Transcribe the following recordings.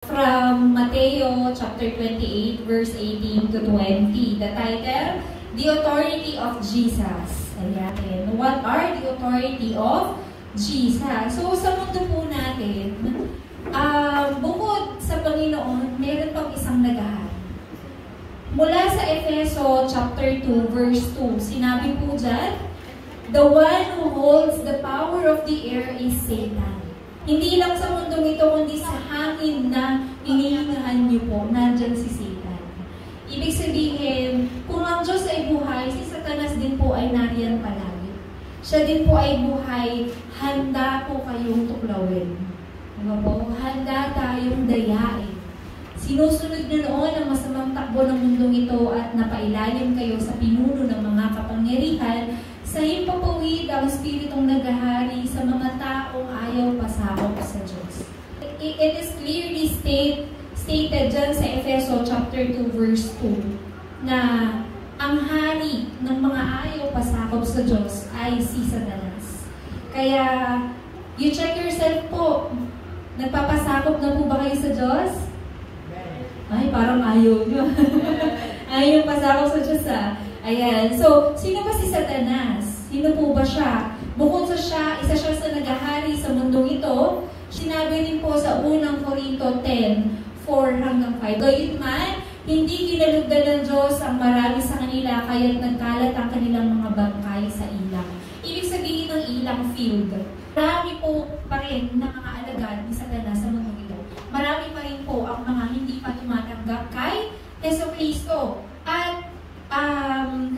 From Mateo chapter 28 verse 18 to 20. The title, The Authority of Jesus. Ayan. What are the authority of Jesus? So sa mundo po natin, bukod sa Panginoon, meron pang isang nagahari. Mula sa Efeso chapter 2 verse 2, sinabi po dyan, the one who holds the power of the air is Satan. Hindi lang sa mundong ito, kundi sa hangin na inihingahan niyo po, nandyan si Satan. Ibig sabihin, kung ang Diyos ay buhay, si Satanas din po ay nariyan palagi. Siya din po ay buhay, handa po kayong tuklawin. Diba po? Handa tayong dayain. Sinusunod na noon ang masamang takbo ng mundong ito at napailalim kayo sa pinuno ng mga kapangyarihan sa himpapawid ang Espiritong naghahari sa mga taong ayaw pasakop sa Diyos. It is clearly stated dyan sa Efeso chapter 2 verse 2 na ang hari ng mga ayaw pasakop sa Diyos ay si Satanas. Kaya, you check yourself po. Nagpapasakop na po ba kayo sa Diyos? Ay, parang ayaw nyo. Ayaw pasakop sa Diyos Ayan. So, sino ba si Satanas? Sino po ba siya? Bukod sa siya, isa siya sa naghahari sa mundong ito, sinabi rin po sa unang Korinto 10:4 hanggang 5. Gayunman, hindi kinalugdan ng Diyos ang marami sa kanila, kaya't nagkalat ang kanilang mga bangkay sa ilang. Ibig sabihin ng ilang field. Marami po pa rin na mga alagad ni Satanas sa mundong ito. Marami pa rin po ang mga hindi pa tumatanggap kay Jesucristo. At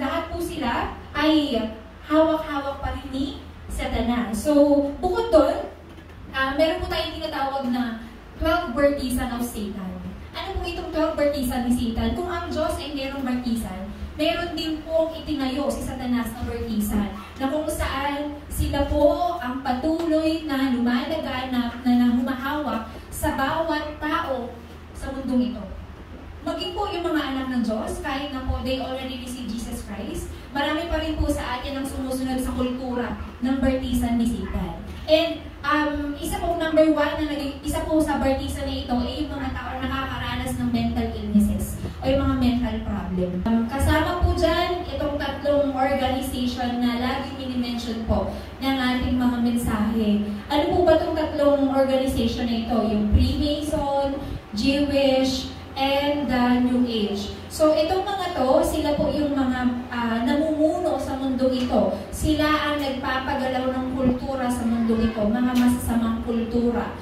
lahat po sila ay hawak-hawak pa rin ni Satanas. So, bukod doon, meron po tayong tinatawag na 12 bertisan of Satan. Ano po itong 12 bertisan ni Satan? Kung ang Diyos ay merong bertisan, meron din pong itinayo si Satanas na bertisan na kung saan sila po ang patuloy na lumalaganap na humahawak sa bawat tao sa mundong ito. Maging po yung mga anak ng Diyos, kahit na po they already received Jesus Christ, marami pa rin po sa atin ang sumusunod sa kultura ng bertisan ni Satan. And isa po, number one, isa po sa bertisan na ito ay yung mga tao nakakaranas ng mental illnesses o yung mga mental problem. Kasama po dyan itong tatlong organization na lagi mini-mention po ng ating mga mensahe. Ano po ba itong tatlong organization na ito? Yung Freemason, Jewish, and the New Age. So, itong mga to, sila po yung mga namumuno sa mundong ito. Sila ang nagpapagalaw ng kultura sa mundong ito, mga masasamang kultura.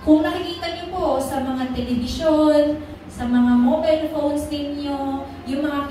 Kung nakikita niyo po sa mga telebisyon, sa mga mobile phones ninyo, yung mga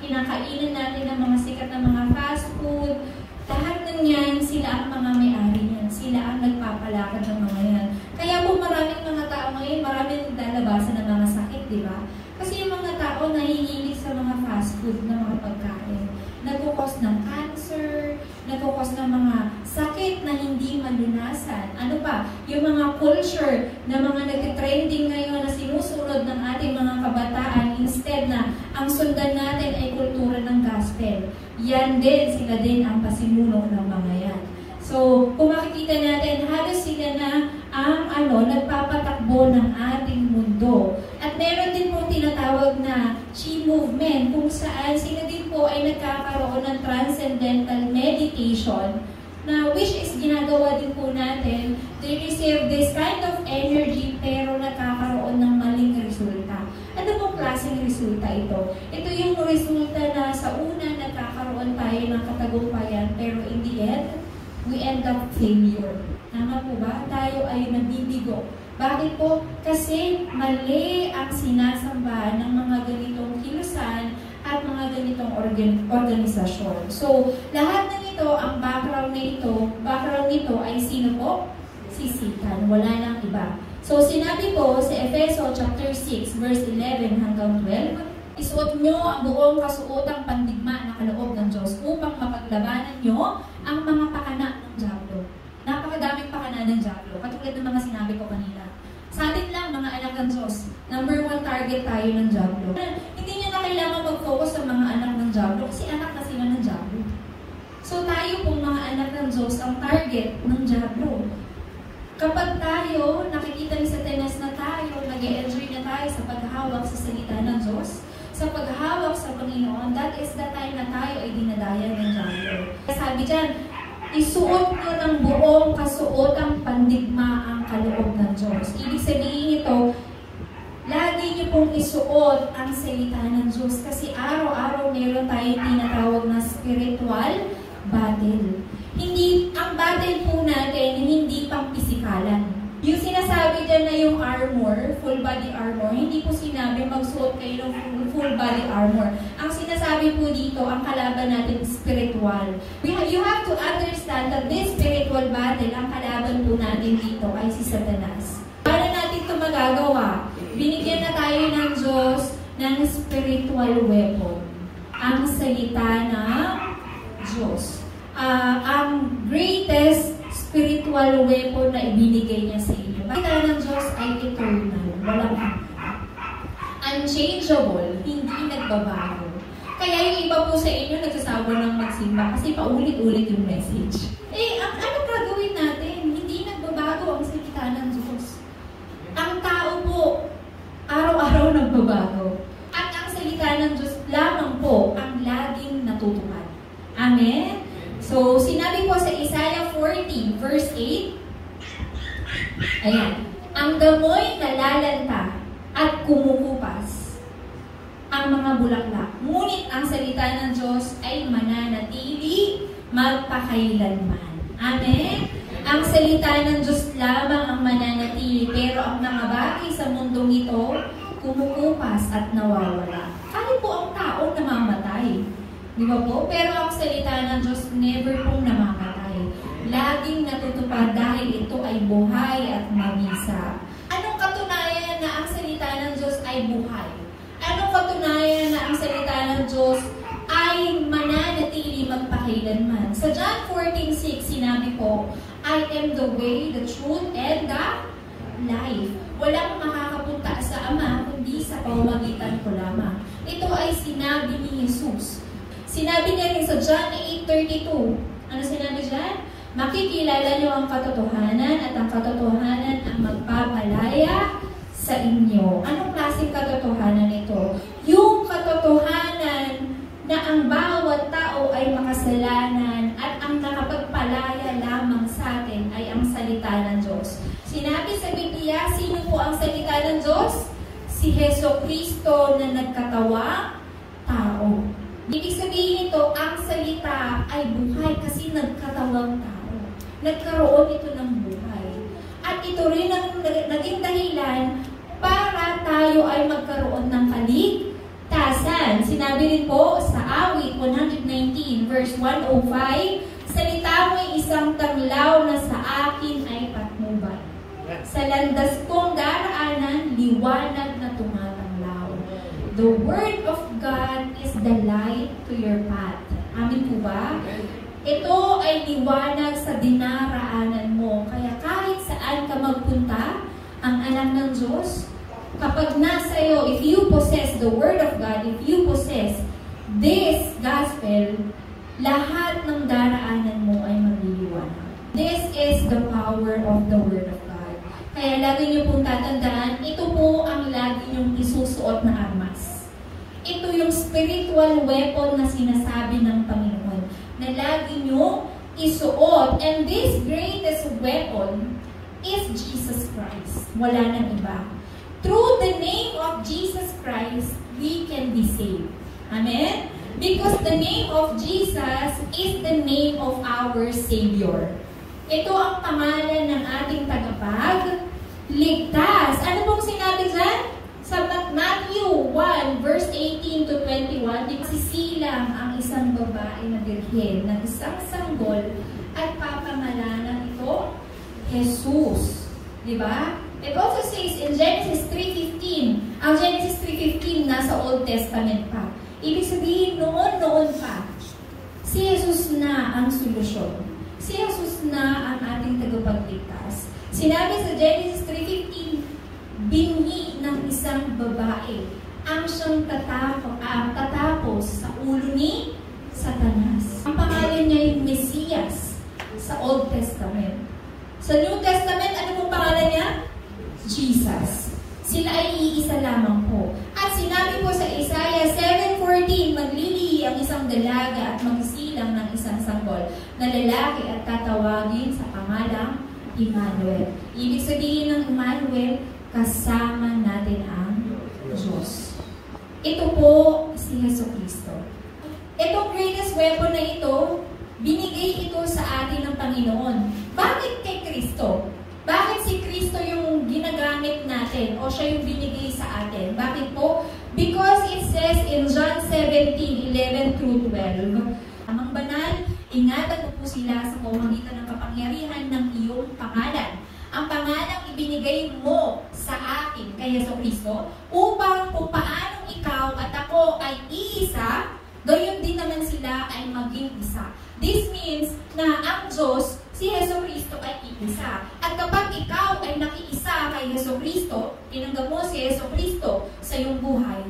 kinakainan natin ng mga sikat na mga fast food, lahat ng yan, sila ang mga may-ari yan. Sila ang nagpapalakad ng mga yan. Kaya po maraming mga tao ngayon, maraming lalabasan ng mga sakit, di ba? Kasi yung mga tao nahihilig sa mga fast food na mga pagkain. Nagkukos ng cancer, nagkukos ng mga sakit na hindi malunasan. Ano pa? Yung mga culture na mga nag-trending ngayon na sinusunod ng ating mga kabataan instead na ang sundan natin ay kultura ng gospel. Yan din, sila din ang pasimuno ng mga yan. So, kung makikita natin, halos sila na ang nagpapatakbo ng ating mundo. At meron din po tinatawag na Chi movement, kung saan sila din po ay nagkakaroon ng transcendental meditation, na which is ginagawa din po natin, they receive this kind of energy pero nagkakaroon ng maling resulta. Ano pong klaseng resulta ito? Ito yung resulta na sa una nagkakaroon tayo ng katagumpayan pero in the end, we end up failure. Tama po ba? Tayo ay nabibigo. Bakit po? Kasi mali ang sinasamba ng mga ganitong kilusan at mga ganitong organisasyon. So, lahat ng ito, ang background nito ay sino po? Si Satan. Wala nang iba. So, sinabi po sa Efeso chapter 6, verse 11 hanggang 12, isuot nyo ang buong kasuotang pandigma na kaloob ng Diyos upang mapaglabanan nyo ang mga pakana ng Diablo. Napakadaming pakana ng Diablo. Katulad ng mga sinabi ko kanina. Sa atin lang, mga anak ng Diyos, number one target tayo ng Diablo. Hindi nyo na kailangan mag-focus sa mga anak ng Diablo kasi anak na sila ng Diablo. So tayo pong mga anak ng Diyos ang target ng Diablo. Kapag tayo, nakikita ni Satanas na tayo, nag-e-enjoy na tayo sa paghawak sa salita ng Diyos, sa paghawak sa Panginoon, that is the time na tayo ay dinadaya ng diablo. Sabi dyan, isuot nyo ng buong kasuotang pandigma ang kaloob ng Diyos. Ibig sabihin ito, lagi nyo pong isuot ang salita ng Diyos kasi araw-araw meron tayong tinatawag na spiritual battle. Hindi, ang battle po natin, hindi pang pisikalan. Yung sinasabi dyan na yung armor, full body armor, hindi po sinabi magsuot kayo ng full body armor. Ang sinasabi po dito, ang kalaban natin spiritual. You have to understand that this spiritual battle, ang kalaban po natin dito ay si Satanas. Paano natin ito magagawa? Binigyan na tayo ng Diyos ng spiritual weapon. Ang salita ng Diyos. Ang greatest spiritual weapon na ibinigay niya sa inyo. Salita ng Diyos ay eternal. Walang unchangeable. Hindi nagbabago. Kaya yung iba po sa inyo nagsasawa ng magsimba kasi paulit-ulit yung message. Ano gagawin natin? Hindi nagbabago ang salita ng Diyos. Ang tao po, araw-araw nagbabago. At ang salita ng Diyos lamang po ang laging natutupad. Amen? So, sinabi po sa Isaiah 40, verse 8, ayan, ang damoy nalalanta at kumukupas ang mga bulaklak. Ngunit ang salita ng Diyos ay mananatili magpakailanman. Amen? Ang salita ng Diyos lamang ang mananatili, pero ang mga bagay sa mundong ito, kumukupas at nawawala. Ano po ang tao namamatay? Di ba po? Pero ang salita ng Diyos never pong namamatay. Laging natutupad dahil ito ay buhay at mabisa. Anong katunayan na ang salita ng Diyos ay buhay? Anong katunayan na ang salita ng Diyos ay mananatili magpakailanman? Sa John 14:6, sinabi po, I am the way, the truth, and the life. Walang makakapunta sa Ama kundi sa pamamagitan ko lamang. Ito ay sinabi ni Jesus. Sinabi niya rin sa John 8:32. Ano sinabi dyan? Makikilala niyo ang katotohanan at ang katotohanan ang magpapalaya sa inyo. Anong klaseng katotohanan ito? Yung katotohanan na ang bawat tao ay makasalanan at ang nakapagpalaya lamang sa atin ay ang salita ng Diyos. Sinabi sa Biblia, sino po ang salita ng Diyos? Si Jesucristo na nagkatawang tao. Ibig sabihin ito, ang salita ay buhay kasi nagkatawang tao. Nagkaroon ito ng buhay. At ito rin ang naging dahilan para tayo ay magkaroon ng kaligtasan. Sinabi rin po sa Awit 119 verse 105, salita mo'y isang tanglaw na sa akin ay patnubay. Sa landas kong daraanan, liwanag na tumatanglaw. The Word of God is the light to your path. Amin po ba? Ito ay liwanag sa dinaraanan mo. Kaya kahit saan ka magpunta, ang anak ng Diyos, kapag nasa iyo, if you possess the Word of God, if you possess this gospel, lahat ng daraanan mo ay magliliwanag. This is the power of the Word of God. Kaya lagi niyo pong tatandaan, ito po ang lagi niyong isusuot na armas. Ito yung spiritual weapon na sinasabi ng Panginoon, na lagi niyong isuot. And this greatest weapon is Jesus Christ. Wala nang iba. Through the name of Jesus Christ, we can be saved. Amen? Because the name of Jesus is the name of our Savior. Ito ang pangalan ng ating tagapagligtas. Ano pong sinabi dyan? Sa Matthew 1, verse 18 to 21, sisilang ang isang babae na birhen ng isang sanggol at papangalanan ito, Jesus. Diba? It also says in Genesis 3:15, ang Genesis 3:15 nasa Old Testament pa. Ibig sabihin, noon pa, si Jesus na ang solusyon. Si Jesus na ang ating tagapagligtas. Sinabi sa Genesis 3:15, binhi ng isang babae ang siyang tatapos sa ulo ni Satanas. Ang pangalan niya yung Mesiyas sa Old Testament. Sa New Testament, ano pong pangalan niya? Jesus. Sila ay iisa lamang po. At sinabi po sa Isaiah 7:14, maglilihi ang isang dalaga at magsilang ng isang sanggol na lalaki at tatawagin sa pangalang Emmanuel. Ibig sabihin ng Emmanuel, kasama natin ang Diyos. Ito po si Jesucristo. Itong greatest weapon na ito, binigay ito sa atin ng Panginoon. Bakit kay Kristo? Bakit si Kristo yung ginagamit natin o siya yung binigay sa atin? Bakit po? Because it says in John 17:11-12, amang banal, ingatan mo po sila sa pamamagitan ng kapangyarihan ng iyong pangalan. Ang pangalang ibinigay mo sa akin kay Jesucristo upang kung paanong ikaw at ako ay iisa, gayon din naman sila ay maging isa. This means na ang Diyos, si Jesucristo ay iisa. At kapag ikaw ay nakiisa kay Jesucristo, tinanggap mo si Jesucristo sa iyong buhay,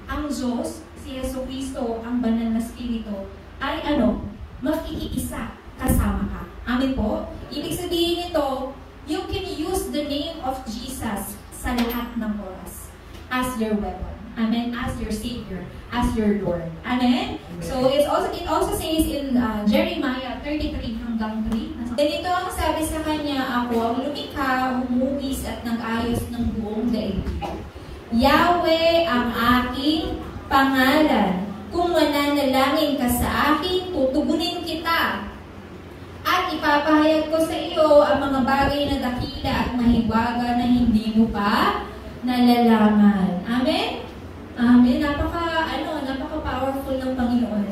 ang Diyos, si Jesucristo, ang banal na Espiritu, ay mag-iisa kasama ka. Amen po? Ibig sabihin nito, you can use the name of Jesus sa lahat ng oras as your weapon. Amen? As your Savior, as your Lord. Amen? So, it also says in Jeremiah 33:3, ganito ang sabi sa kanya, ako ang lumikha, humugis at nag-ayos ng buong daigdig. Yahweh ang aking pangalan. Kung mananalangin ka sa akin, tutugunin kita. At ipapahayag ko sa iyo ang mga bagay na dakila at mahiwaga na hindi mo pa nalalaman. Amen? Amen. Napaka-powerful ng Panginoon.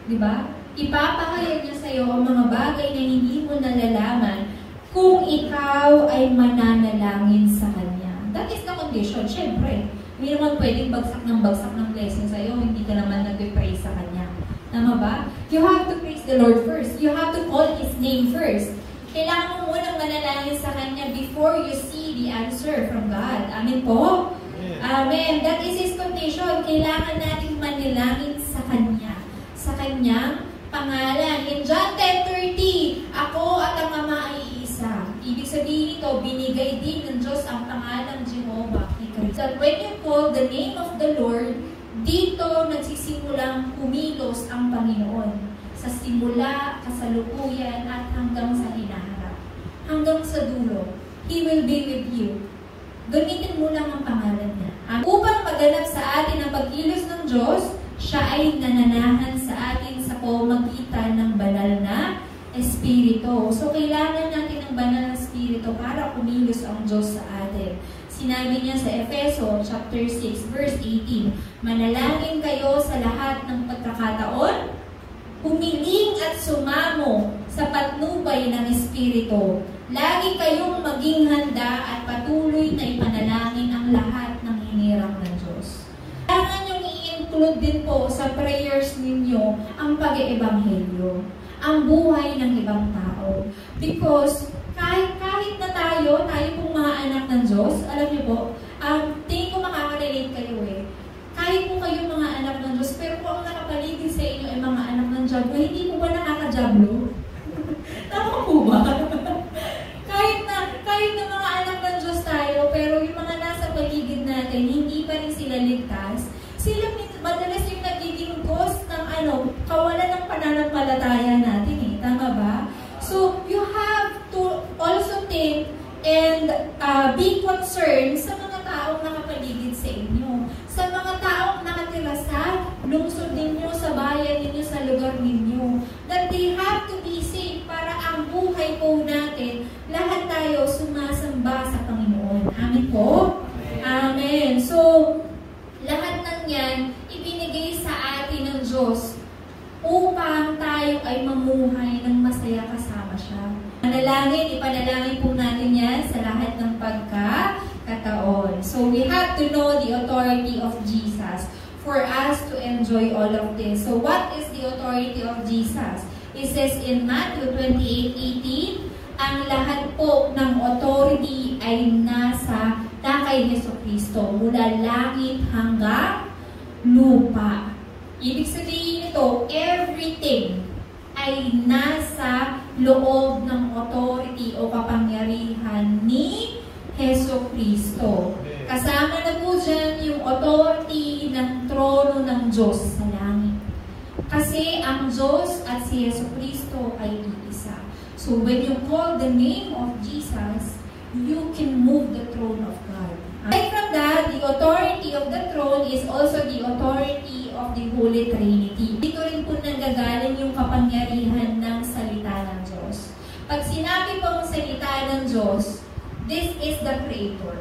Diba? Ipapahayag niya sa iyo ang mga bagay na hindi mo nalalaman kung ikaw ay mananalangin sa Kanya. That is the condition. Siyempre, hindi naman pwedeng bagsak ng blessing sa iyo, hindi ka naman nag-pray sa Kanya. Tama ba? You have to praise the Lord first. You have to call His name first. Kailangan mo munang manalangin sa Kanya before you see the answer from God. Amen po? Amen. That is His condition. Kailangan natin manalangin sa Kanya. Sa Kanyang pangalan. In John 10:30, ako at ang Ama ay isa. Ibig sabihin ito, binigay din ng Diyos ang pangalan Jehovah. That when you call the name of the Lord, dito nagsisimulang kumilos ang Panginoon. Sa simula, kasalukuyan, at hanggang sa hinaharap. Hanggang sa dulo. He will be with you. Gamitin mo lang ang pangalan niya. Upang maganap sa atin ang pagkilos ng Diyos, siya ay nananahan sa atin sa pamamagitan ng banal na Espiritu. So, kailangan natin ng banal na Espiritu para kumilos ang Diyos sa atin. Sinabi niya sa Efeso chapter 6 verse 18, manalangin kayo sa lahat ng pagkakataon, humiling at sumamo sa patnubay ng Espiritu. Lagi kayong maging handa at patuloy na ipanalangin ang lahat ng hinirang ng Diyos. Kailangan niyong i-include din po sa prayers ninyo ang pag-eebanghelyo, ang buhay ng ibang tao. Because kahit na tayo pong mga anak ng Diyos, alam niyo po, tingin ko makaka-relate kayo eh. Kahit po kayo mga anak ng Diyos, pero kung ang nakapaligid sa inyo ay mga anak ng Diablo, hindi po ba nakaka-Diablo? Tama po ba? kahit na mga anak ng Diyos tayo, pero yung mga nasa paligid natin, hindi pa rin sila ligtas, sila madalas yung nagiging cause ng kawalan ng pananampalataya natin eh. Tama ba? So, you have to also think and be concerned sa mga taong nakapaligid sa inyo. Sa mga taong nakatira sa lungsod ninyo, sa bayan ninyo, sa lugar ninyo. That they have to be safe para ang buhay po natin, lahat tayo sumasamba sa Panginoon. Amen po? Amen. So, lahat ng yan, ibinigay sa atin ng Diyos upang tayo ay mamuhay ng masaya kasama siya. Ipanalangin po natin yan sa lahat ng pagkakataon. So, we have to know the authority of Jesus for us to enjoy all of this. So, what is the authority of Jesus? It says in Matthew 28:18, ang lahat po ng authority ay nasa kay Jesucristo, mula langit hanggang lupa. Ibig sabihin ito, everything ay nasa loob ng authority o kapangyarihan ni Jesucristo. Kasama na po dyan yung authority ng trono ng Diyos sa langit. Kasi ang Diyos at si Jesucristo ay iisa. So when you call the name of Jesus, you can move the throne of God. Aside from that, the authority of the throne is also the authority of the Holy Trinity. Dito rin po nanggagaling yung kapangyarihan ng salita ng Diyos. Pag sinabi pong salita ng Diyos, this is the Creator.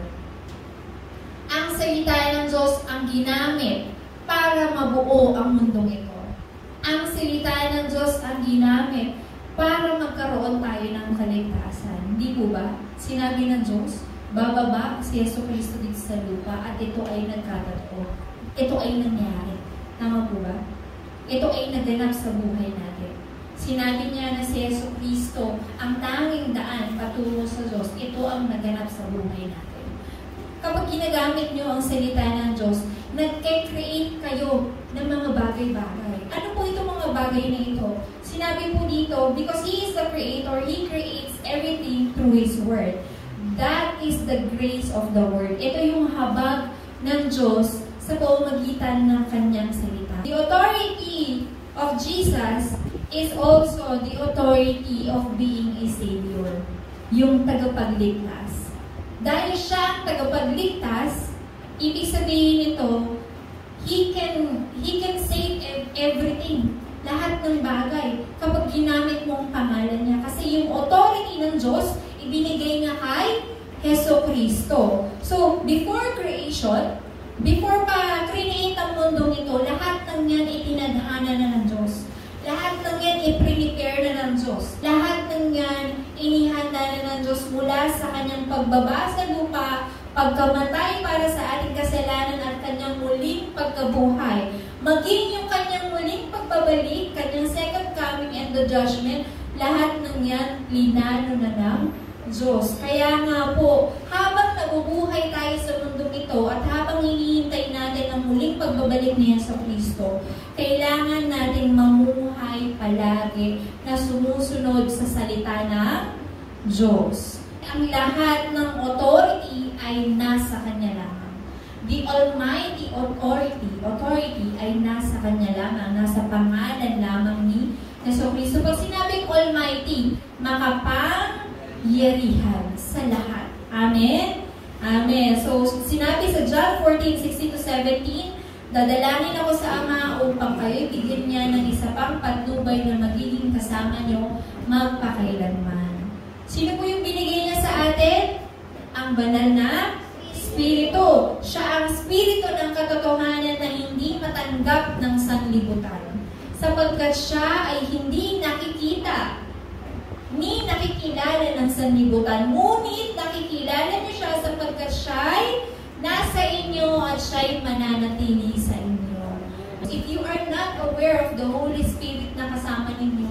Ang salita ng Diyos ang ginamit para mabuo ang mundong ito. Ang salita ng Diyos ang ginamit para magkaroon tayo ng kaligtasan. Hindi po ba? Sinabi ng Diyos, bababa si Jesucristo dito sa lupa at ito ay nagkatotoo. Ito ay nangyari. Tama po ba? Ito ay naganap sa buhay natin. Sinabi niya na si Jesucristo ang tanging daan patungo sa Diyos. Ito ang naganap sa buhay natin. Kapag ginagamit niyo ang salita ng Diyos, nagke-create kayo ng mga bagay-bagay. Ano po itong mga bagay na ito? Sinabi po dito, because He is the Creator, He creates everything through His Word. That is the grace of the Word. Ito yung habag ng Diyos sa pamamagitan ng Kanyang salita. The authority of Jesus is also the authority of being a Savior. Yung tagapagligtas. Dahil siya tagapagligtas, ibig sabihin nito, He can save everything. Lahat ng bagay kapag ginamit mo ang pangalan niya. Kasi yung authority ng Diyos, ibinigay niya kay Jesucristo. So, before creation, before pa create ang mundong ito, lahat ng yan itinadhana na ng Diyos. Lahat ng yan i-prepare na ng Diyos. Lahat ng yan inihanda na ng Diyos mula sa kanyang pagbaba sa lupa, pagkamatay para sa ating kasalanan at kanyang muling pagkabuhay. Maging yung kanyang muling pagbabalik, kanyang second coming and the judgment, lahat ng yan linano na ng Diyos. Kaya nga po, habang nabubuhay tayo sa mundong ito at habang hinihintay natin ang muling pagbabalik ni Jesucristo, kailangan natin mamuhay palagi na sumusunod sa salita ng Diyos. Ang lahat ng authority ay nasa Kanya lamang. The Almighty authority ay nasa Kanya lamang, nasa pangalan lamang ni Jesucristo. Pag sinabing Almighty, makapangyarihan sa lahat. Amen? Amen. So, sinabi sa John 14:16-17, dadalangin ako sa Ama upang kayo bigyan niya ng isa pang patnubay na magiging kasama niyo magpakailanman. Sino po yung binigay niya sa atin? Ang banal na Espiritu. Siya ang Espiritu ng katotohanan na hindi matanggap ng sanlibutan. Sapagkat siya ay hindi nakikita ni nakikilala ng sanlibutan. Ngunit nakikilala niyo siya sapagkat siya'y nasa inyo at siya'y mananatili sa inyo. If you are not aware of the Holy Spirit na kasama ninyo,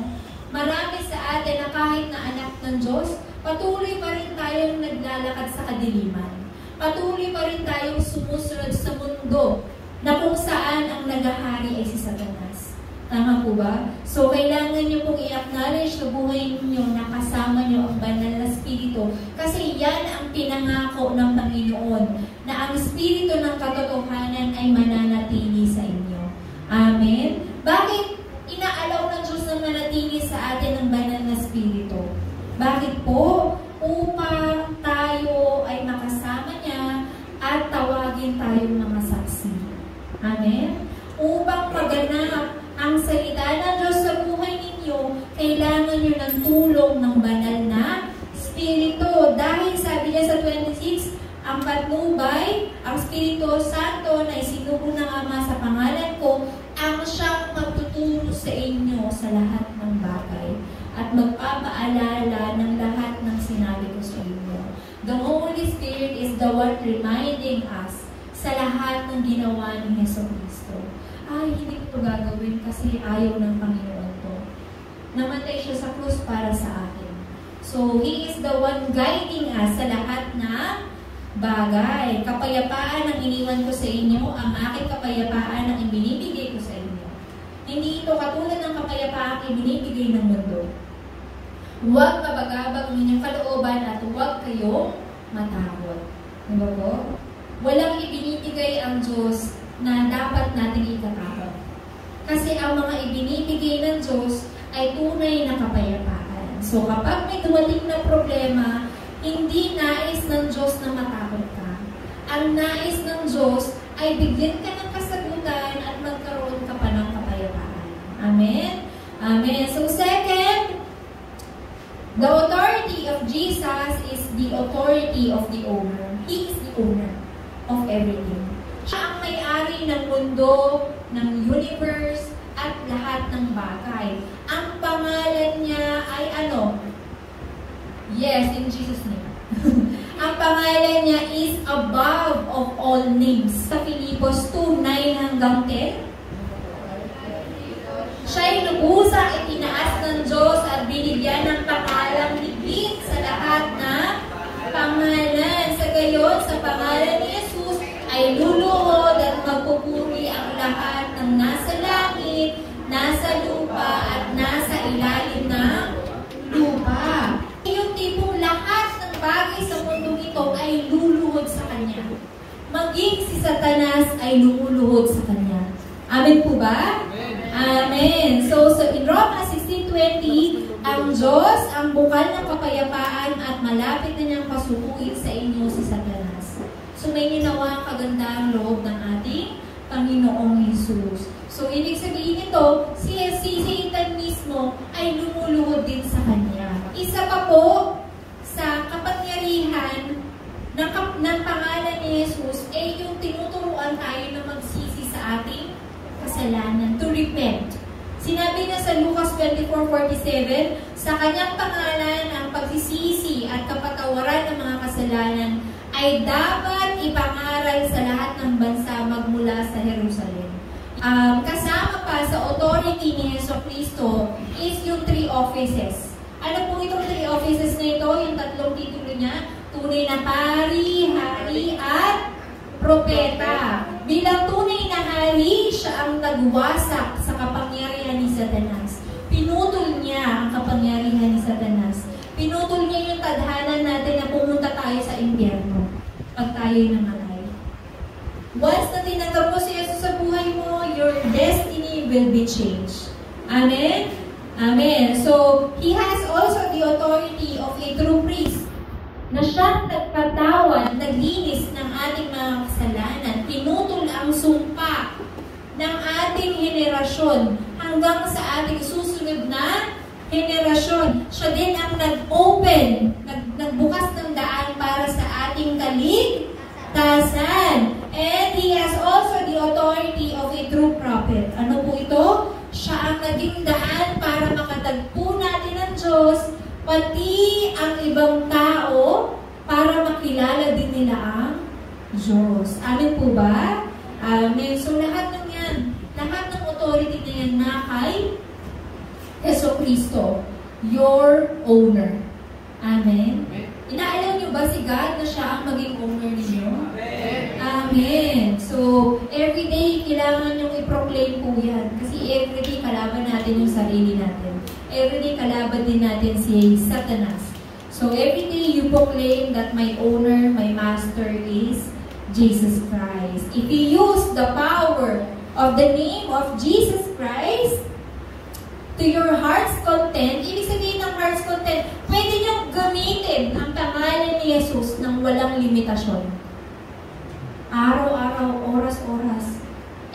marami sa atin na kahit na anak ng Diyos, patuloy pa rin tayong naglalakad sa kadiliman. Patuloy pa rin tayong sumusunod sa mundo na kung saan ang nagahari ay si Satanas. Tama po ba? So, kailangan nyo pong i-acknowledge sa buhay ninyo na kasama nyo ang banal na Espiritu. Kasi yan ang pinangako ng Panginoon, na ang Espiritu ng katotohanan ay mananatili sa inyo. Amen? Bakit inaalaw ng Diyos na manatili sa atin ang banal na Espiritu? Bakit po? Upang tayo ay makasama niya at tawagin tayong mga saksi. Amen? Upang maganap ang salita ng Diyos sa buhay ninyo, kailangan nyo ng tulong ng banal na Espiritu. Dahil sabi niya sa 26, ang patnubay, ang Espiritu Santo na isinugo ng Ama sa pangalan ko, ang siyang magtuturo sa inyo sa lahat ng bagay at magpapaalala ng lahat ng sinabi ko sa inyo. The Holy Spirit is the one reminding us sa lahat ng ginawa ni Jesucristo. Ay, hindi ko ito gagawin kasi ayaw ng Panginoon to. Namatay siya sa krus para sa akin. So, He is the one guiding us sa lahat ng bagay. Kapayapaan ang iniwan ko sa inyo, ang aking kapayapaan ang ibinibigay ko sa inyo. Hindi ito katulad ng kapayapaan ang ibinibigay ng mundo. Huwag mabagabag ang inyong kalooban at huwag kayong matakot. Diba po? Walang ibinibigay ang Diyos na dapat natin ikatakot. Kasi ang mga ibinibigay ng Diyos ay tunay na kapayapaan. So kapag may dumating na problema, hindi nais ng Diyos na matakot ka. Ang nais ng Diyos ay bigyan ka ng kasagutan at magkaroon ka pa ng kapayapaan. Amen? Amen. So second, the authority of Jesus is the authority of the owner. He is the owner of everything. Siya ang may-ari ng mundo, ng universe, at lahat ng bagay. Ang pangalan niya ay ano? Yes, in Jesus' name. Ang pangalan niya is above of all names. Sa Filipos 2:9-10. Siya'y lubusang itinaas ng Diyos at binigyan ng pangalang higit sa lahat na pangalan. Sa gayon, sa pangalan ni Jesus, ay luluhod at magpupuri ang lahat ng nasa langit, nasa lupa, at nasa ilalim ng lupa. Yung tipong lahat ng bagay sa mundong ito ay luluhod sa Kanya. Maging si Satanas ay lumuluhod sa Kanya. Amen po ba? Amen. So in Romans 16:20, ang Diyos ang bukal ng kapayapaan at malapit na niyang pasukuin sa inyo si Satanas. So may ginawa ang kagandahang loob ng ating Panginoong Jesus. So ibig sabihin nito, si Satan mismo ay lumuluhod din sa Kanya. Isa pa po sa kapangyarihan ng pangalan ni Jesus ay yung tinuturuan tayo na magsisi sa ating kasalanan, to repent. Sinabi na sa Lucas 24:47, sa Kanyang pangalan ang pagsisisi at kapatawaran ng mga kasalanan ay dapat ipangaral sa lahat ng bansa magmula sa Jerusalem. Kasama pa sa authority ni Jesucristo is yung 3 offices. Ano po itong 3 offices na ito? Yung 3 titulo niya, tunay na pari, hari, at propeta. Bilang tunay na hari, siya ang nagwasak sa kapangyarihan ni Satanas. Pinutol niya ang kapangyarihan ni Satanas. Pinutol niya yung tadhana natin na pumunta tayo sa impyerno pag tayo'y namatay. Once na tinanggap mo si Jesus sa buhay mo, your destiny will be changed. Amen? Amen. So, He has also the authority of a true priest na siyang nagpatawad, naglinis ng ating mga kasalanan, pinutol ang sumpa ng ating henerasyon hanggang sa ating susunod na henerasyon. Siya din ang nag-open, nagbukas ng daan para sa ating kaligtasan. And He has also the authority of a true prophet. Ano po ito? Siya ang naging daan para makatagpo natin ng Diyos, pati ang ibang tao para makilala din nila ang Diyos. Amen po ba? Amen. So lahat ng yan, lahat ng authority na yan na kay Jesucristo, your owner. Amen. Inaalaw niyo ba si God na siya ang maging owner ninyo? Amen. Amen. So, everyday kailangan niyong i-proclaim po yan. Kasi everyday kalaban natin yung sarili natin. Everyday kalaban din natin si Satanas. So everyday you proclaim that my owner, my master is Jesus Christ. If you use the power of the name of Jesus Christ to your heart's content, ibig sabihin ng heart's content, pwede niyong gamitin ang pangalan ni Jesus ng walang limitasyon. Araw-araw, oras-oras,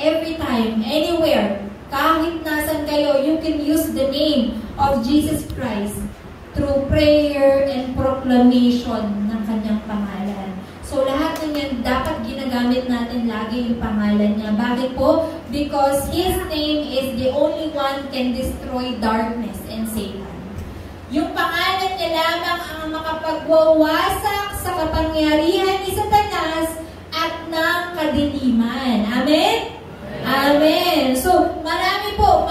every time, anywhere, kahit nasan kayo, you can use the name of Jesus Christ through prayer and proclamation ng Kanyang pangalan. So lahat ng yan, dapat ginagamit natin lagi yung pangalan niya. Bakit po? Because His name is the only one can destroy darkness and Satan. Yung pangalan niya lamang ang makapagwawasak sa kapangyarihan ni Satanas at ng kadiliman. Amen? Amen. So, marami pong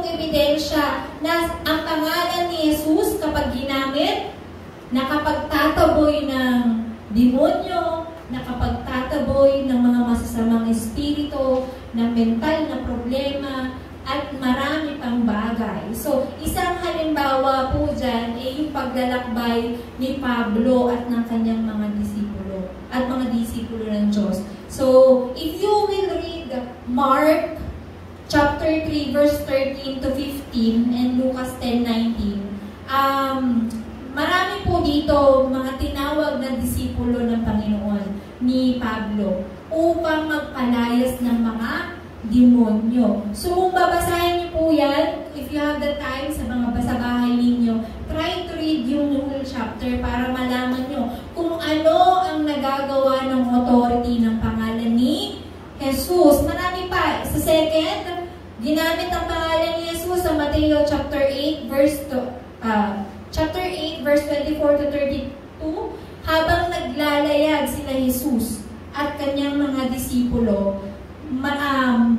ebidensya na ang pangalan ni Jesus kapag ginamit, nakapagtataboy ng demonyo, nakapagtataboy ng mga masasamang espiritu, ng mental na problema, at marami pang bagay. So, isang halimbawa po dyan ay yung paglalakbay ni Pablo at ng kanyang mga disipulo at mga disipulo ng Diyos. So, if you will read Mark chapter 3 verse 13 to 15 and Lucas 10:19, marami po dito mga tinawag na disipulo ng Panginoon ni Pablo upang magpalayas ng mga demonyo. So, kung babasahin niyo po yan, if you have the time sa mga basabahay ninyo, try to read yung whole chapter para malaman nyo kung ano ang nagagawa ng authority ng pangalan ni Jesus. Marami pa. Sa second, ginamit ang pangalan ni Jesus sa Mateo chapter 8 verse 24 to 32, habang naglalayag sila Jesus at kanyang mga disipulo,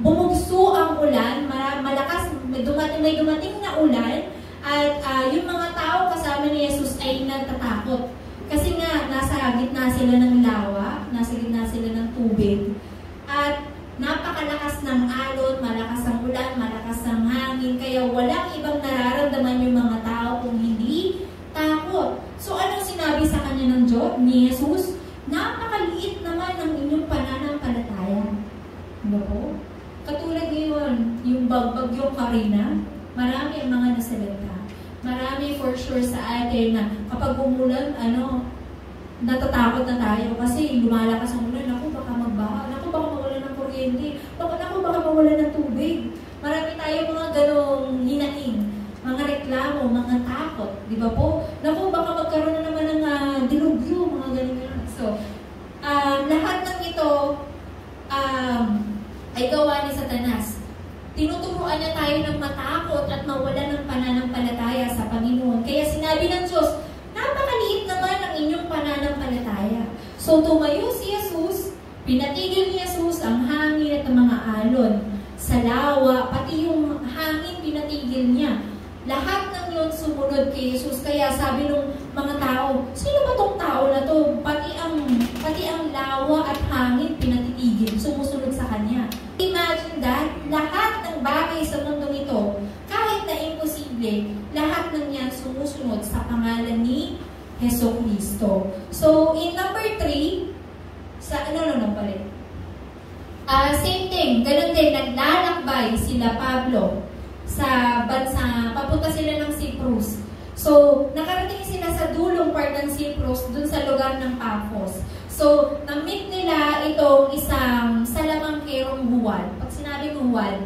bumugso ang ulan, malakas, may dumating na ulan, at yung mga tao kasama ni Jesus ay natatakot. Kasi nga, nasa gitna sila ng lawa, nasa gitna sila ng tubig, at napakalakas ng alon, malakas ang ulan, malakas ang hangin, kaya walang ibang nararamdaman yung mga tao kung hindi takot. So, anong sinabi sa kanya ng Diyos, ni Jesus? Napakaliit naman ng inyong pananampalataya. Ano po? Katulad ngayon, yung bagyong Karina, marami ang mga nasalita. Marami for sure sa atin na kapag umulan, natatakot na tayo kasi lumalakas ang ulan. Naku, baka magbaha. Naku, baka mawalan ng kuryente. Naku, baka mawalan ng tubig. Marami tayo mga ganong hinaing. Mga reklamo, mga takot. Di ba po? Naku, baka magkaroon na naman ng dilugyo, mga ganun. So, lahat ng ito, ay gawa ni Satanas. Tinuturuan niya tayo ng matakot at mawala ng pananampalataya sa Panginoon. Kaya sinabi ng Diyos, napakaliit naman ang inyong pananampalataya. So tumayo si Jesus, pinatigil ni Jesus ang hangin at ang mga alon. Sa lawa, pati yung hangin pinatigil niya. Lahat ng yun sumunod kay Jesus. Kaya sabi ng mga tao, sino ba tong tao na to? Pati ang lawa at hangin pinatitigil, sumusunod sa kanya. Imagine that, lahat ng bagay sa mundong ito, kahit na imposible, lahat ng yan sumusunod sa pangalan ni Jesucristo. So, in number 3, same thing, ganun din, naglalakbay sila Pablo sa bansa, papunta sila ng Cyprus. So, nakarating sila sa dulong part ng Cyprus, dun sa lugar ng Paphos. So, na-meet nila itong isang salamangkerong huwad. Pag sinabing huwad,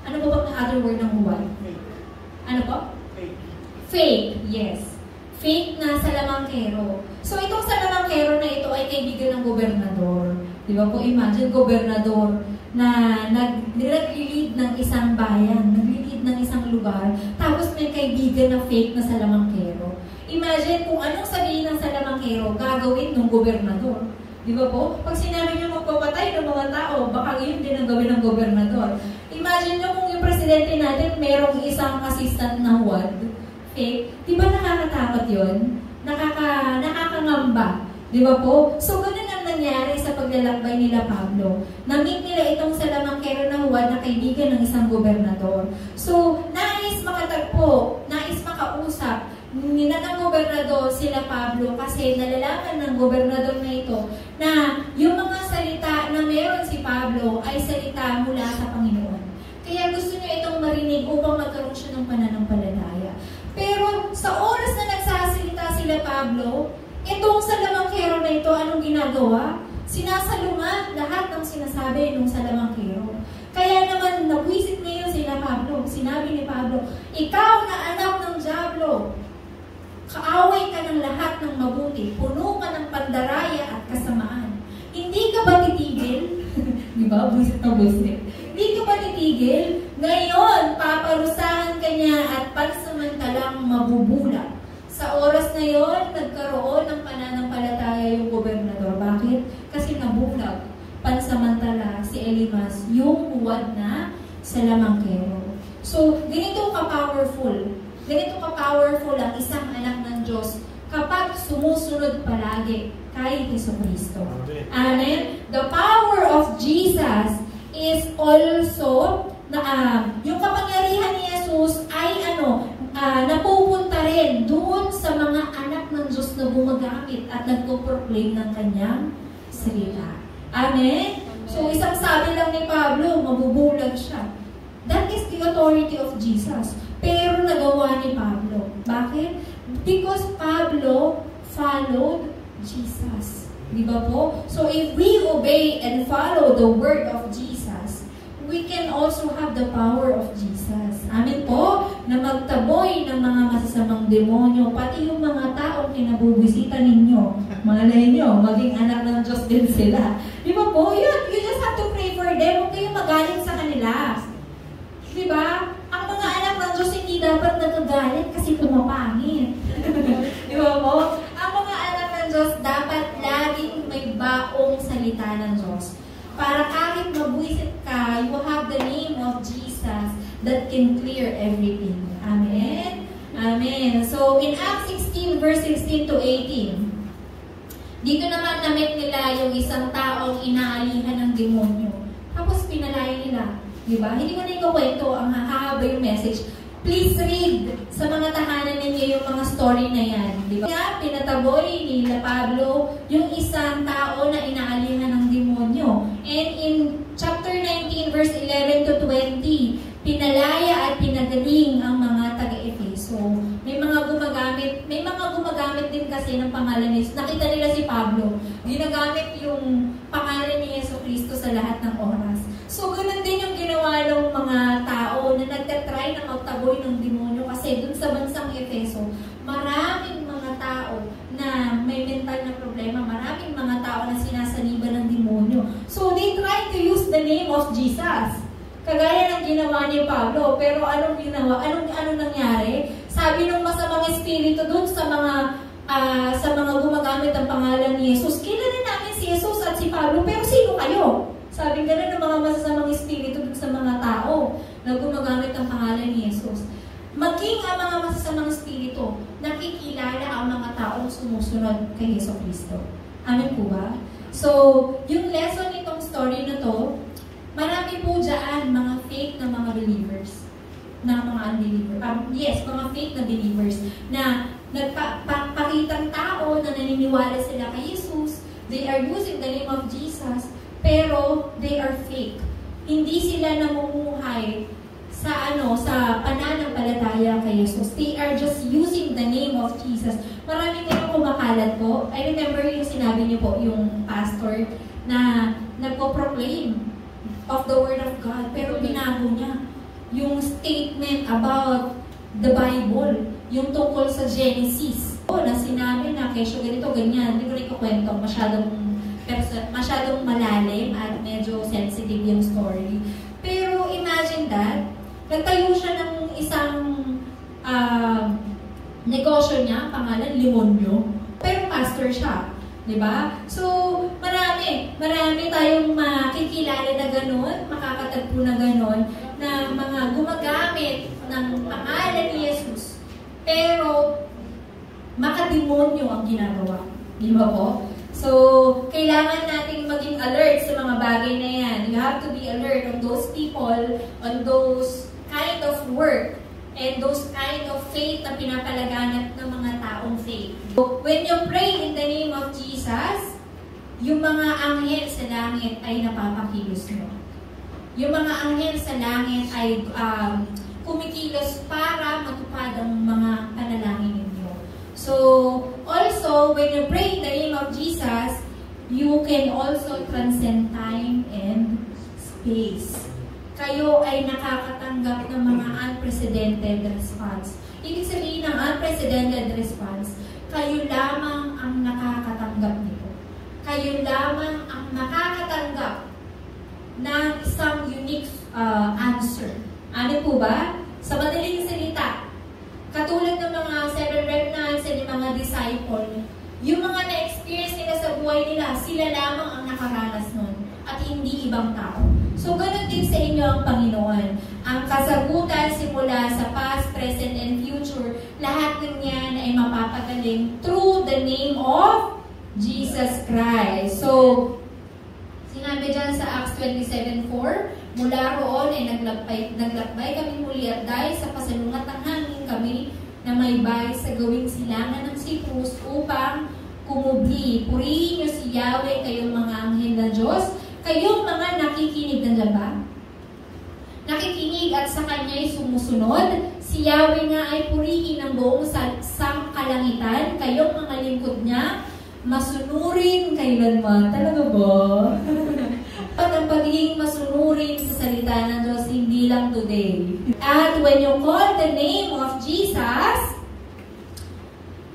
ano ba bang other word ng huwad? Ano po? Fake. Fake, yes. Fake na salamangkero. So, itong salamangkero na ito ay kaibigan ng gobernador. Di ba po, imagine, gobernador na nag-lead ng isang bayan, nag-lead ng isang lugar, tapos may kaibigan na fake na salamangkero. Imagine kung anong sabihin ng salamangkero, gagawin ng gobernador. Di ba po? Pag sinabi niyo magpapatay ng mga tao, baka yun din ang gawin ng gobernador. Imagine niyo kung yung presidente natin merong isang assistant na huwad, fake. Di ba nakakatakot yun? Nakakangamba. Di ba po? So, ganun ang nangyari sa paglalakbay nila Pablo. Na-meet nila itong salamangkero na huwad na kaibigan ng isang gobernador. So, nais makatagpo, nais makausap, ng gobernador sila Pablo kasi nalalaman ng gobernador na ito na yung mga salita na meron si Pablo ay salita mula sa Panginoon. Kaya gusto niya itong marinig upang magkaroon siya ng pananampalataya. Pero sa oras na nagsasalita sila Pablo, itong salamangkero na ito, anong ginagawa? Sinasalungan lahat ng sinasabi ng salamangkero. Kaya naman, nabwisit ngayon sila Pablo. Sinabi ni Pablo, ikaw na anak ng diablo, kaaway ka ng lahat ng mabuti, puno ka ng pandaraya at kasamaan. Hindi ka ba titigil? Di ba? Buisit na buisit. Hindi ka ba titigil? Ngayon, paparusahan ka niya at pansamantalang mabubula. Sa oras na yon, nagkaroon ng pananampalataya yung gobernador. Bakit? Kasi nabulag pansamantala si Elimas, yung huwad na salamangkero. So, ganito ka-powerful. Ganito ka-powerful ang isang anak ng Diyos kapag sumusunod palagi kay Jesucristo. Amen? The power of Jesus is also yung kapangyarihan at nagpo-proclaim ng kanyang salita. Amen? So, isang sabi lang ni Pablo, mabubulag siya. That is the authority of Jesus. Pero nagawa ni Pablo. Bakit? Because Pablo followed Jesus. Di ba po? So, if we obey and follow the word of Jesus, we can also have the power of Jesus. Amen po? Na magtaboy ng mga masasamang demonyo, pati yung mga taong kinabubisita ninyo, malay nyo, maging anak ng Diyos din sila. Di ba po? You just have to pray for them. Huwag kayong magalit sa kanila. Di ba? Ang mga anak ng Diyos hindi dapat nagagalit kasi pumapangit. Di ba po? Ang mga anak ng Diyos dapat laging may baong salita ng Diyos. Para kahit mabuisit ka, you have the name of Jesus that can clear everything. Amen? Amen. So, in Acts 16, verse 16 to 18, dito naman na-meet nila yung isang taong inaalihan ng demonyo. Tapos pinalaya nila. Diba? Hindi ko na ikukwento, ang hahaba yung message. Please read sa mga tahanan ninyo yung mga story na yan. Diba? Kaya pinataboy ni Pablo yung isang tao na inaalihan ng demonyo. And in chapter 19, verse 11 to 20, pinalaya at pinagaling ang mga taga-Efeso. May mga gumagamit din kasi ng pangalan ni Jesus. Nakita nila si Pablo, ginagamit yung pangalan ni Jesucristo sa lahat ng oras. So, ganun din yung ginawa ng mga tao na nagtatry na magtaboy ng demonyo kasi dun sa bansang Efeso, maraming mga tao na may mental na problema, maraming mga tao na sinasaniba ng demonyo. So, they try to use the name of Jesus. Kagaya ng ginawa ni Pablo, pero anong ginawa? Anong nangyari? Sabi ng masamang espiritu dun sa mga gumagamit ng pangalan ni Jesus, kilala namin si Jesus at si Pablo, pero sino kayo? Sabi gano'n ng mga masasamang espiritu dun sa mga tao na gumagamit ng pangalan ni Jesus. Maging ang mga masasamang espiritu, nakikilala ang mga taong sumusunod kay Jesucristo. Amen po ba? So, yung lesson nitong story na to, marami po dyan mga fake na mga believers. Na mga unbelievers. Yes, mga fake na believers na nagpakitang tao na naniniwala sila kay Jesus. They are using the name of Jesus, pero they are fake. Hindi sila namumuhay sa pananampalataya kay Jesus. They are just using the name of Jesus. Marami kayong kumakalat po. I remember yung sinabi niyo po, yung pastor na nagpo-proclaim of the Word of God, pero binago niya yung statement about the Bible, yung tungkol sa Genesis. Na sinabi na, kesyo ganito, ganyan, hindi ko rin kukwento, masyadong malalim at medyo sensitive yung story. Pero imagine that, nagtayo siya ng isang negosyo niya, pangalan, Limonyo. Pero pastor siya. Diba? So, marami tayong makikilala na gano'n, makakatagpo na gano'n, na mga gumagamit ng pangalan ni Jesus. Pero, makademonyo ang ginagawa. Di ba po? So, kailangan nating maging alert sa mga bagay na yan. You have to be alert on those people, on those kind of work, and those kind of faith na pinapalaganap ng mga taong faith. So, when you pray in the name of Jesus, yung mga anghel sa langit ay napapakilos mo. Yung mga anghel sa langit ay kumikilos para matupad ang mga panalangin ninyo. So, also, when you pray in the name of Jesus, you can also transcend time and space. Kayo ay nakakatanggap ng mga unprecedented response. Ibig sabihin ng unprecedented response, kayo lamang ang nakakatanggap nito. Kayo lamang ang nakakatanggap ng isang unique answer. Ano po ba? Sa madaling salita, katulad ng mga 7 remnants and yung mga disciple, yung mga na-experience nila sa buhay nila, sila lamang ang nakaranas nun at hindi ibang tao. So, ganun din sa inyo ang Panginoon. Ang kasagutan simula sa past, present, and future, lahat ng yan ay mapapagaling through the name of Jesus Christ. So, sinabi dyan sa Acts 27:4, mula roon ay naglakbay kami muli at dahil sa pasalungat ng hangin kami na may bay sa gawing silangan ng Cyprus upang kumubli. Purihin niyo si Yahweh, kayong mga anghel ng Diyos, kayong mga nakikinig. Nandiyan ba? Nakikinig at sa Kanya'y sumusunod. Si Yahweh nga ay purihin ng buong sangkalangitan, kayong mga lingkod niya, masunurin kailanman. Talaga ba? At ang pagiging masunurin sa salita ng Diyos, hindi lang today. At when you call the name of Jesus,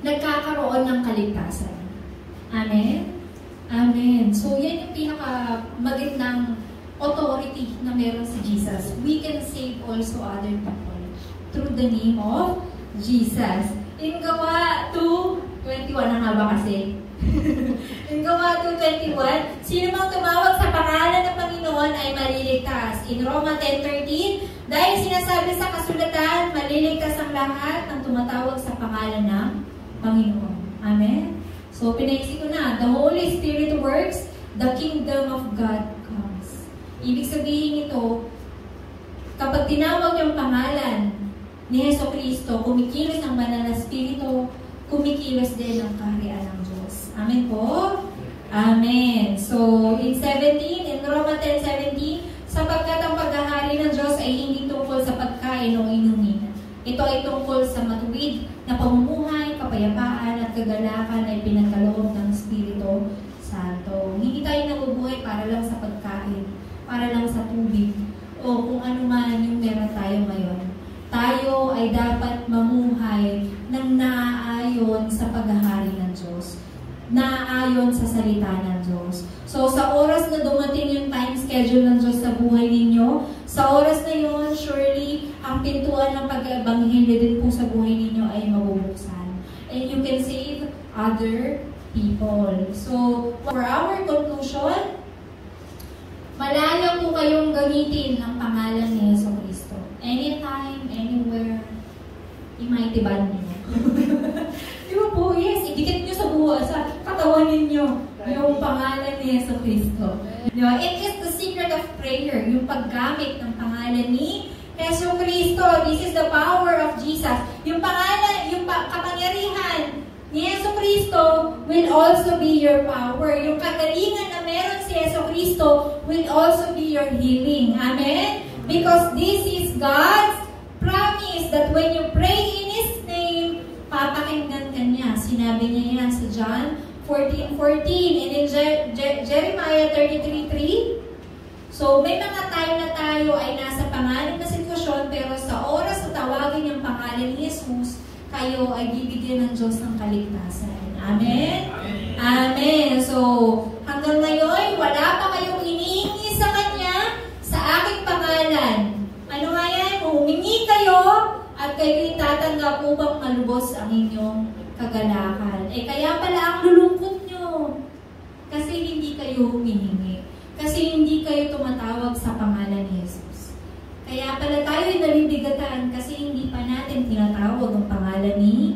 nagkakaroon ng kaligtasan. Amen? Amen. So, yan yung pinaka-magandang authority na meron si Jesus. We can save also other people through the name of Jesus. In Gawa 2:21 na nga ba kasi? In Gawa 2:21, sino mang tumawag sa pangalan ng Panginoon ay maliligtas. In Roma 10:13, dahil sinasabi sa kasulatan, maliligtas ang lahat ng tumatawag sa pangalan ng Panginoon. Amen? So, pinaisip ko na, the Holy Spirit works, the kingdom of God comes. Ibig sabihin ito, kapag tinawag yung pangalan ni Jesucristo, kumikilos ang banal na Espiritu, kumikilos din ang kaharian ng Diyos. Amen po? Amen. So, in Roma 10:17, sapagkat ang paghahari ng Diyos ay hindi tungkol sa pagkain o inumin. Ito ay tungkol sa matuwid na pamumuhay, kapayapaan at kagalakan ay pinagkaloob ng Espiritu Santo. Hindi tayo nabubuhay para lang sa pagkain, para lang sa tubig, o kung ano man yung meron tayo ngayon. Tayo ay dapat mamuhay ng naaayon sa paghahari ng Diyos. Naaayon sa salita ng Diyos. So, sa oras na dumating yung time schedule ng Diyos sa buhay ninyo, sa oras na yun, surely, ang pintuan ng pag-ebanghilyo din po sa buhay ninyo ay mabubuksan. And you can save other people. So, for our conclusion, malayo po kayong gamitin ang pangalan ni Jesucristo. Anytime, anywhere, imaitiban niyo. Di ba po? Yes, idikit niyo sa buhay, sa katawan ninyo yung pangalan ni Jesucristo. Diba? It is the secret of prayer, yung paggamit ng pangalan ni Jesucristo. This is the power of Jesus. Yung pangalan, yung kapangyarihan ni Jesucristo will also be your power. Yung kagalingan na meron si Jesucristo will also be your healing. Amen? Because this is God's promise that when you pray in His name, papakinggan ka niya. Sinabi niya yan sa John 14:14 and in Jeremiah 33:3. So, may mga time na tayo ay nasa pangalan na sitwasyon, pero sa oras na tawagin yung pangalan ni Jesus, kayo ay bibigyan ng Diyos ng kaligtasan. Amen? Amen. So, hanggang ngayon, wala pa kayong hinihingi sa Kanya sa aking pangalan. Ano nga yan? Humingi kayo at kayo itatanggap upang malubos ang inyong kagalakan. Eh, kaya pala ang lulungkot nyo. Kasi hindi kayo humihingi. Kasi hindi kayo tumatawag sa pangalan ni Jesus. Kaya pala tayo nalibigatan kasi hindi pa natin tinatawag ang pangalan ni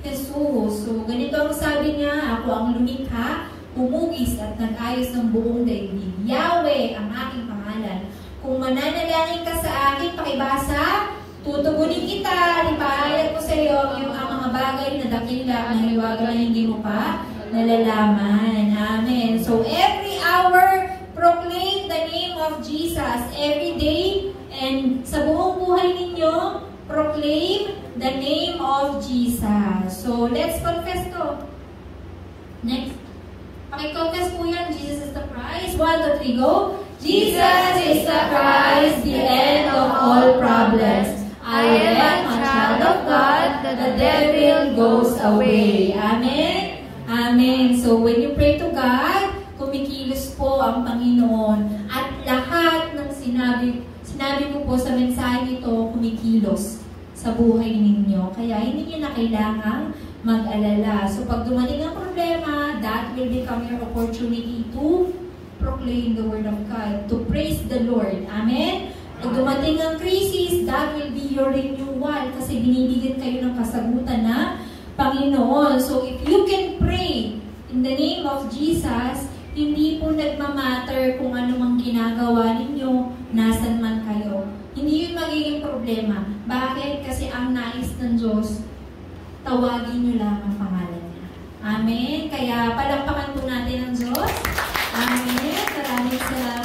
Jesus. So, ganito ang sabi niya, ako ang lumikha, umugis at nag-ayos ng buong daigdig. Yahweh ang aking pangalan. Kung mananalangin ka sa akin, pakibasa, tutugunin kita, ipahayag ko sa iyo yung mga bagay na dakila na hiwaga na hindi mo pa nalalaman. Amen. So, every hour, proclaim the name of Jesus. Every day, and sa buong buhay ninyo, proclaim the name of Jesus. So, let's confess to. Next. Pakiconfess po yan. Jesus is the Christ. 1, 2, 3, go. Jesus is the Christ, the end of all problems. I am a child of God, the devil goes away. Amen? Amen. So, when you pray to God, kumikilos po ang Panginoon. At lahat ng sinabi ko po sa mensahe ito, kumikilos sa buhay ninyo. Kaya hindi nyo na kailangang mag-alala. So, pag dumating ang problema, that will become your opportunity to proclaim the Word of God, to praise the Lord. Amen? Pag dumating ang crisis, that will be your renewal kasi binibigyan kayo ng kasagutan na Panginoon. So, if you can pray in the name of Jesus, hindi po nagmamatter kung ano mang ginagawa ninyo, nasan man kayo. Hindi yun magiging problema. Bakit? Kasi ang nais ng Diyos, tawagin nyo lang ang pangalan niya. Amen. Kaya palakpakan po natin ang Diyos. Amen. Maraming salamat.